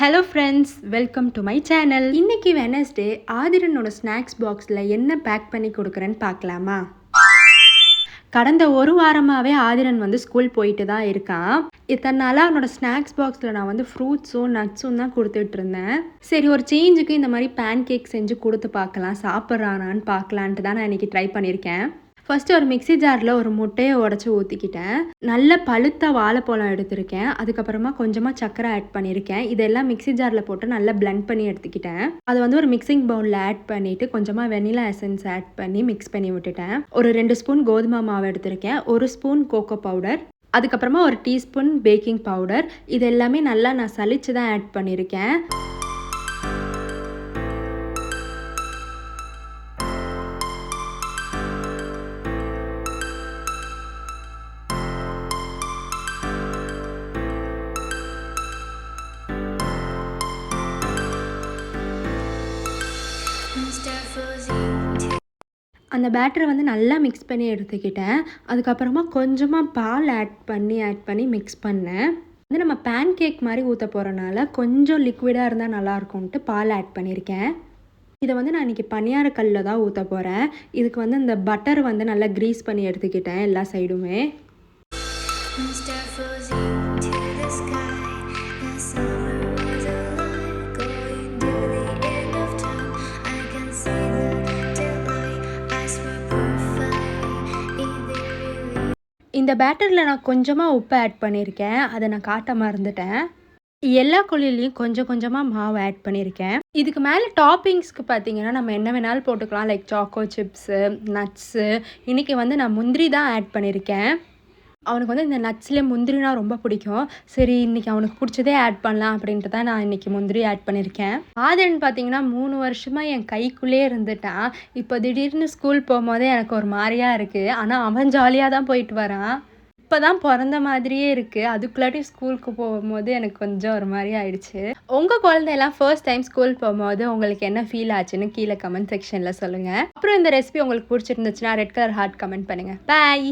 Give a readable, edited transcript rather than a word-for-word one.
Hello friends, welcome to my channel. இன்னைக்கு Wednesday ஆதிரனோட snacks பாக்ஸில் என்ன பேக் பண்ணி கொடுக்குறேன்னு பார்க்கலாமா? கடந்த ஒரு வாரமாகவே ஆதிரன் ஸ்கூல் போயிட்டு தான் இருக்கான். இத்தனை நாளாக அவனோட ஸ்நாக்ஸ் பாக்ஸில் நான் ஃப்ரூட்ஸும் நட்ஸும் தான் கொடுத்துட்டு இருந்தேன். சரி, ஒரு சேஞ்சுக்கு இந்த மாதிரி பேன் கேக் செஞ்சு கொடுத்து பார்க்கலாம், சாப்பிட்றானான்னு பார்க்கலான்ட்டு தான் நான் இன்றைக்கி ட்ரை பண்ணியிருக்கேன். ஃபஸ்ட்டு ஒரு மிக்ஸி ஜாரில் ஒரு முட்டையை உடச்சி ஊற்றிக்கிட்டேன். நல்ல பழுத்த வாழைப்பழம் எடுத்திருக்கேன். அதுக்கப்புறமா கொஞ்சமாக சர்க்கரை ஆட் பண்ணியிருக்கேன். இதெல்லாம் மிக்ஸி ஜாரில் போட்டு நல்லா பிளெண்ட் பண்ணி எடுத்துக்கிட்டேன். அதை ஒரு மிக்சிங் பவுலில் ஆட் பண்ணிவிட்டு கொஞ்சமாக வெனிலா எசன்ஸ் ஆட் பண்ணி மிக்ஸ் பண்ணி விட்டுட்டேன். ஒரு 2 ஸ்பூன் கோதுமை மாவு எடுத்திருக்கேன். 1 ஸ்பூன் கோகோ பவுடர், அதுக்கப்புறமா 1 டீஸ்பூன் பேக்கிங் பவுடர். இது எல்லாமே நல்லா நான் சலிச்சு தான் ஆட் பண்ணியிருக்கேன். அந்த பேட்டரை நல்லா மிக்ஸ் பண்ணி எடுத்துக்கிட்டேன். அதுக்கப்புறமா கொஞ்சமாக பால் ஆட் பண்ணி மிக்ஸ் பண்ணேன். நம்ம பேன் கேக் மாதிரி ஊற்ற போகிறனால கொஞ்சம் லிக்விடாக இருந்தால் நல்லாயிருக்கும்ன்ட்டு பால் ஆட் பண்ணியிருக்கேன். இதை நான் இன்றைக்கி பனியார கல்லில் தான் ஊற்ற போகிறேன். இதுக்கு இந்த பட்டர் நல்லா க்ரீஸ் பண்ணி எடுத்துக்கிட்டேன் எல்லா சைடுமே. இந்த பேட்டரில் நான் கொஞ்சமாக உப்பு ஆட் பண்ணியிருக்கேன். அதை நான் காட்ட மறந்துட்டேன். எல்லா குழிலையும் கொஞ்சம் கொஞ்சமாக மாவு ஆட் பண்ணியிருக்கேன். இதுக்கு மேலே டாப்பிங்ஸ்க்கு பார்த்தீங்கன்னா நம்ம என்ன வேணாலும் போட்டுக்கலாம், லைக் சாக்கோ சிப்ஸு, நட்ஸு. இன்றைக்கி நான் முந்திரி தான் ஆட் பண்ணியிருக்கேன். அவனுக்கு இந்த நட்ஸ்லேயே முந்திரினா ரொம்ப பிடிக்கும். சரி, இன்றைக்கி அவனுக்கு பிடிச்சதே ஆட் பண்ணலாம் அப்படின்ட்டு தான் நான் இன்றைக்கி முந்திரி ஆட் பண்ணியிருக்கேன். ஆதிரன் பார்த்தீங்கன்னா 3 வருஷமாக என் கைக்குள்ளே இருந்துட்டான். இப்போ திடீர்னு ஸ்கூல் போகும்போதே எனக்கு ஒரு மாதிரியாக இருக்குது. ஆனால் அவன் ஜாலியாக தான் போயிட்டு வரான். இப்போ தான் பிறந்த மாதிரியே இருக்குது. அதுக்குள்ளாட்டி ஸ்கூலுக்கு போகும்போது எனக்கு கொஞ்சம் ஒரு மாதிரி ஆயிடுச்சு. உங்கள் குழந்தையெல்லாம் ஃபர்ஸ்ட் டைம் ஸ்கூல் போகும்போது உங்களுக்கு என்ன ஃபீல் ஆச்சுன்னு கீழே கமெண்ட் செக்ஷனில் சொல்லுங்கள். அப்புறம் இந்த ரெசிபி உங்களுக்கு பிடிச்சிருந்துச்சுன்னா ரெட் கலர் ஹார்ட் கமெண்ட் பண்ணுங்கள். பாய்.